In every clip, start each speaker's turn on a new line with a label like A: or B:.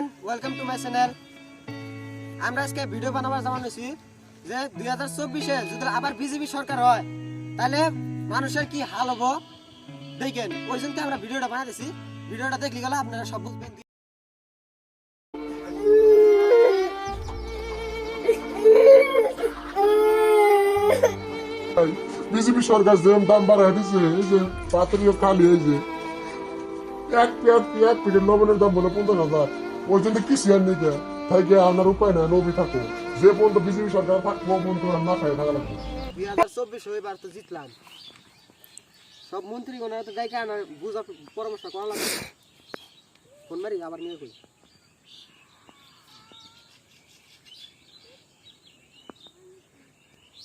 A: Everyone, welcome to my channel. আমরা আজকে video বানাবার জানাচ্ছি যে 2024-এ যদি আবার বিজেপি সরকার হয় তাহলে মানুষের কি হাল হবো দেখেন। ওই জন্য আমরা ভিডিওটা বানাইছি। ভিডিওটা দেখলে গেলে আপনারা সব বুঝবেন।
B: বিজেপি সরকার যে দাম বাড়াই দিছে, এই যে পাত্রীয় খালি, এই যে এক প্যাকেট লবণের দাম বলে 50,000। ওই জন্য কি শেয়ার নিতে থাকে আপনার উপায় নাই, নবী থাকো যে পর্যন্ত বিজেপি সরকার থাকবো পর্যন্ত না খাই থাকা লাগবে।
A: 2024 এবার তো জিতলাম, সব মন্ত্রীগণ তো যাইকে আনার বুঝা পরামর্শ করা লাগবে। ফোন মারি আবার নিয়ে কই।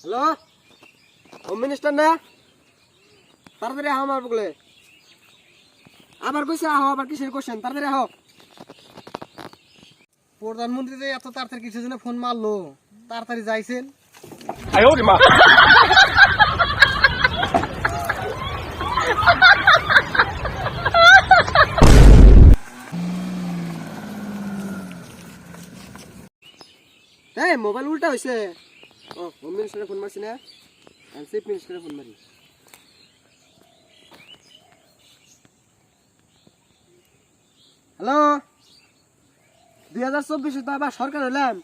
A: হ্যালো, হোম মিনিস্টার না? তাড়াতাড়ি আহ আমার বলে। আবার কইছে আহ, আবার কিসের কোশ্চেন? তাড়াতাড়ি আহ। প্রধানমন্ত্রী যে এত তাড়াতাড়ি কিসের জন্য ফোন মারলো? তাড়াতাড়ি যাইছেন। এই মোবাইল উল্টা হয়েছে। ও, হোম মিনিস্টারে ফোন মারছি না, চিফ মিনিস্টারে ফোন মারি। হ্যালো, 2024-এ তো আবার সরকার হলাম,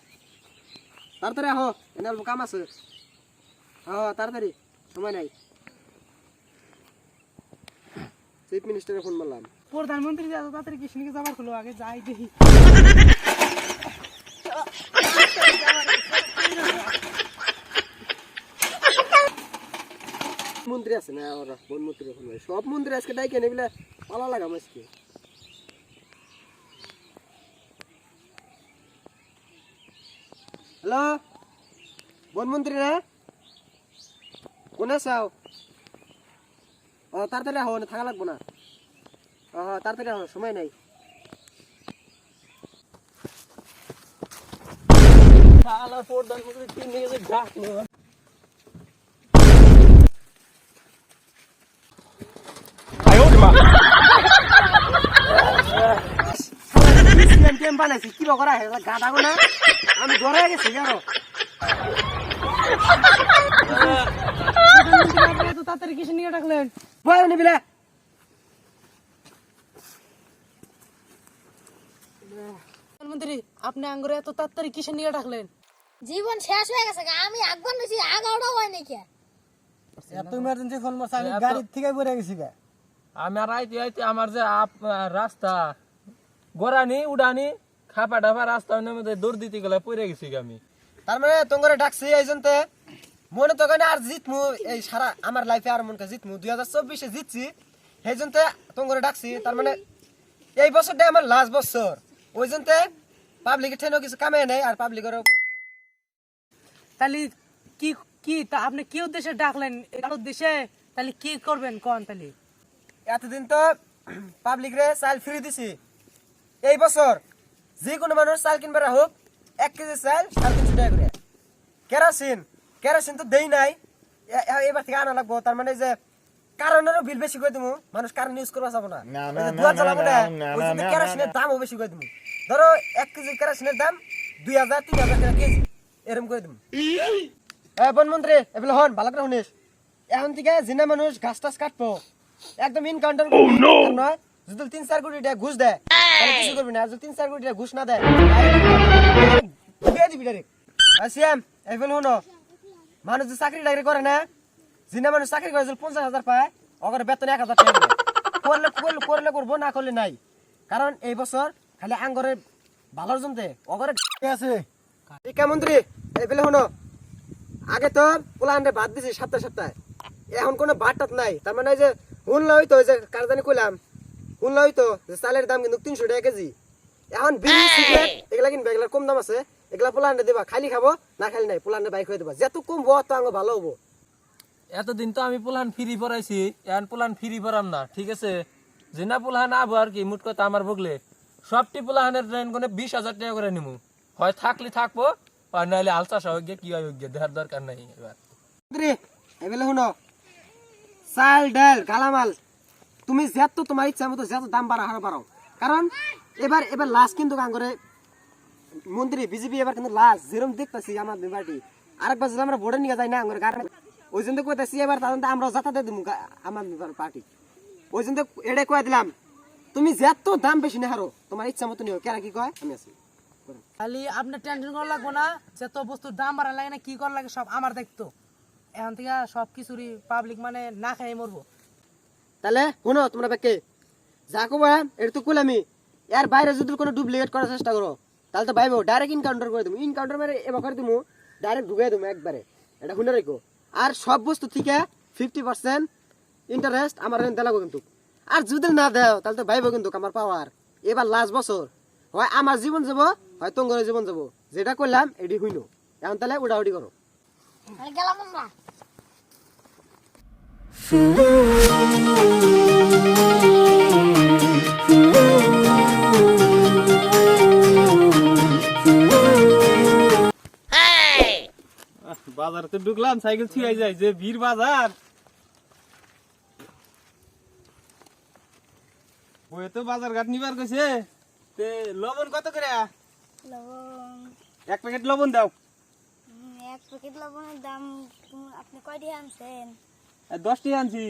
A: তাড়াতাড়ি আহ, এনে অল্প কাম আছে। হ্যাঁ তাড়াতাড়ি, সময় নাই। চিফ মিনিস্টারে ফোন মারলাম।
C: প্রধানমন্ত্রী এত তাড়াতাড়ি কৃষ্ণকে যাবার হলো, আগে যাই দেখি।
A: মন্ত্রী আছে না ওরা, কোন মন্ত্রী? সব মন্ত্রী আজকে ডাইকে নেবিলে পালা লাগাম আজকে। হ্যালো, বনমন্ত্রী না? কোন আসাও? ও তাড়াতাড়ি আহ, থাকা লাগবো না। তাড়াতাড়ি আহ, সময় নাই।
C: প্রধানমন্ত্রী তিন দিকে যে ডাকলো,
A: বানাইছি কি করা গাদা গো না, আমি ডরে গেছি আরো।
C: এত তাড়াতাড়ি কৃষ্ণকে ডাকলেন?
A: বয় নিবিলে
C: প্রধানমন্ত্রী, আপনি আঙ্গুরে এত তাড়াতাড়ি কৃষ্ণকে ডাকলেন?
D: জীবন শেষ হয়ে গেছে, আমি একবার বেশি আগাওড়া হয় নাকি?
C: এত ইমার্জেন্সি ফোন মারছে, আমি গাড়ির থেকে পড়ে গেছি।
E: আমি আর আইতে আইতে আমার যে রাস্তা গোড়ানি উড়ানি খাপা ডাপা রাস্তা মধ্যে দৌড় দিতে গেলে পড়ে গেছি আমি।
A: তার মানে তোমরা ডাকছি এই জন্য মনে তো আর জিতমু, এই সারা আমার লাইফে আর মনে জিতমু 2024-এ জিতছি সেই জন্য তোমরা ডাকছি। তার মানে এই বছরটা আমার লাস্ট বছর, ওই জন্য পাবলিকের ঠেনেও কিছু কামে নেই আর পাবলিকেরও।
C: তাহলে কি কি তা আপনি কি উদ্দেশ্যে ডাকলেন? এর উদ্দেশ্যে তাহলে কি করবেন কোন? তাহলে
A: এতদিন তো পাবলিক রে চাল ফ্রি দিছি, এই বছর যে কোনো মানুষ চাল কিনবে হোক 1 কেজি চাল 350 টাকা করে। কেরোসিন তো দেই নাই, এবার থেকে আনা লাগবো। তার মানে যে কারণেরও বিল বেশি করে দেবো, মানুষ কারণ ইউজ করবা যাবো না, দুয়া জ্বালাবো না। ওই জন্য কেরোসিনের দামও বেশি করে দেবো। ধরো 1 কেজি কেরোসিনের দাম 2,000-3,000 টাকা কেজি এরকম করে দেবো। বনমন্ত্রী এগুলো হন ভালো করে শুনিস, এখন থেকে জিনা মানুষ ঘাস টাস কাটবো একদম ইনকাউন্টার নয়। যদি 3-4 কোটি টাকা ঘুষ দেয় তাহলে কিছু করবি না, আর যদি 3-4 কোটি টাকা ঘুষ না দেয় দিবি ডাইরেক্ট। সিএম এগুলো হনো, মানুষ যে চাকরি টাকরি করে না, জিনা মানুষ চাকরি করে 50,000 পায়, ওখানে বেতন 1,000 টাকা করলে করলে করবো, না করলে নাই। কারণ এই বছর খালি আঙ্গরের ভালোর জন্য ওগরে আছে। শিক্ষামন্ত্রী এগুলো হনো, আগে তো পোলান্ডে ভাত দিছি সপ্তাহে, এখন কোনো ভাত টাত নাই। তার মানে যে শুনলা হইতো যে কারদানি কইলাম, শুনলা হইতো যে চালের দাম কিন্তু 300 টাকা কেজি। এখন বিড়ি সিগারেট এগুলা কিনবে, এগুলা কম দাম আছে, এগুলা পোলান্ডে দিবা, খালি খাবো না খালি নাই, পোলান্ডে বাইক হয়ে দিবা। যত কমবো তো আঙ্গ ভালো হবো।
E: এতদিন তো আমি পোলান ফ্রি পড়াইছি, এখন পোলান ফ্রি পড়াম না, ঠিক আছে? যেনা পোলাহান আবো আর কি, মুট কথা আমার বগলে সবটি পোলাহানের ট্রেন কোনে 20,000 টাকা করে নিমু, হয় থাকলে থাকবো আর নাহলে আলসা সহযোগ্য কি হয় দেখার দরকার নাই। এবার
A: এগুলো শুনো, চাল ডাল গালামাল তুমি যত তোমার ইচ্ছা মতো যত দাম বাড়াও, কারণ এবার এবার লাস্ট কিন্তু গান করে মন্ত্রী বিজেপি এবার কিন্তু লাস্ট যেরকম দেখতেছি আমার পার্টি আরেকবার যদি আমরা ভোটে নিয়ে যাই না আমার গান ওই জন্য কইতেছি এবার তাহলে তো আমরাও যাতাতে দিব আমার পার্টি ওই জন্য এটাই কয়ে দিলাম তুমি যত দাম বেশি না হারো তোমার ইচ্ছা মতো নিও কেরা কি কয় আমি আছি
C: তাহলে আপনি টেনশন করা লাগবো না যত বস্তুর দাম বাড়া লাগে না কি করা লাগে সব আমার দেখতো এখন থেকে সব কিছুরই পাবলিক মানে না খেয়ে মরবো।
A: তাহলে শোনো তোমরা ব্যাকে যা কবা এটা তো কইলামি এর বাইরে যদি কোনো ডুপ্লিকেট করার চেষ্টা করো তাহলে তো ভাইবো ডাইরেক্ট ইনকাউন্টার করে দেবো ইনকাউন্টার মেরে এবার করে দেবো ডাইরেক্ট ঢুকাই দেবো একবারে এটা শুনে রেখো আর সব বস্তু থেকে 50% ইন্টারেস্ট আমার দেলাগো কিন্তু আর যদি না দেও তাহলে তো ভাইবো কিন্তু আমার পাওয়ার এবার লাস্ট বছর হয় আমার জীবন যাব হয় তোমার জীবন যাব যেটা করলাম এটি হইলো এখন তাহলে উড়াউড়ি করো
D: তাহলে গেলাম আমরা।
E: বাজারে ঢুকলাম সাইকেল ছুঁয়ে যায় যে ভিড় বাজার বই তো বাজার ঘাট নিবার গেছে তে লবণ কত করে
D: লবণ
E: এক প্যাকেট লবণ দাও
D: এক প্যাকেট লবণের দাম আপনি কয়টি আনছেন?
E: 10 টাকা আনছি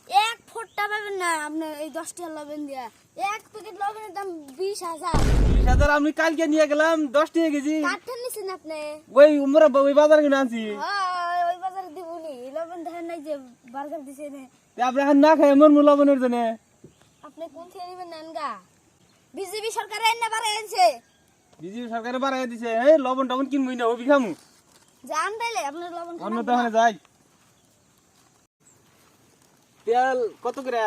D: এক ফুটটা পাবেন না আপনি এই 10 টাকা লবণ দিয়া এক প্যাকেট লবণের দাম 20,000
E: 20,000 আমি কালকে নিয়ে গেলাম 10 টাকা কেজি
D: কাঠটা নিছেন আপনি?
E: ওই উমরা ওই বাজার কিনে আনছি
D: হ্যাঁ ওই বাজারে দিবনি লবণ দেখেন নাই যে বার্গার দিছে নে
E: তে আমরা এখন না খাই মন লবণের জন্য
D: আপনি কোন থেকে নেবেন নানগা বিজেপি সরকার এনে বাড়াই আনছে
E: বিজেপি সরকারে বাড়াই দিছে এই লবণ টবণ কিনবই না ওবি খামু
D: জান তাইলে আপনার লবণ
E: অন্য দোকানে যাই তেল কত করে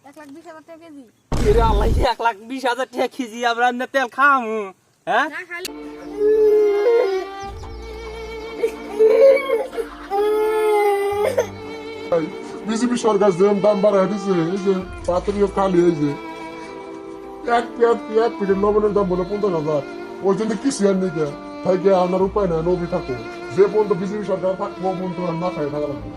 D: 1,20,000 টাকা কেজি
E: এরে আল্লাহ 1,20,000 টাকা কেজি আমরা এমনি তেল খামু হ্যাঁ
D: না খালি
B: বিজেপি সরকার যে দাম বাড়াই দিছে এই যে পাত্রীয় খালি এই যে এক পিঠের লবণের দাম বলে 50,000 ওই জন্য কিছু আর নেই থাকে আনার উপায় নাই নবী থাকো যে পর্যন্ত বিজেপি সরকার থাকবো পর্যন্ত না খাই থাকা লাগবে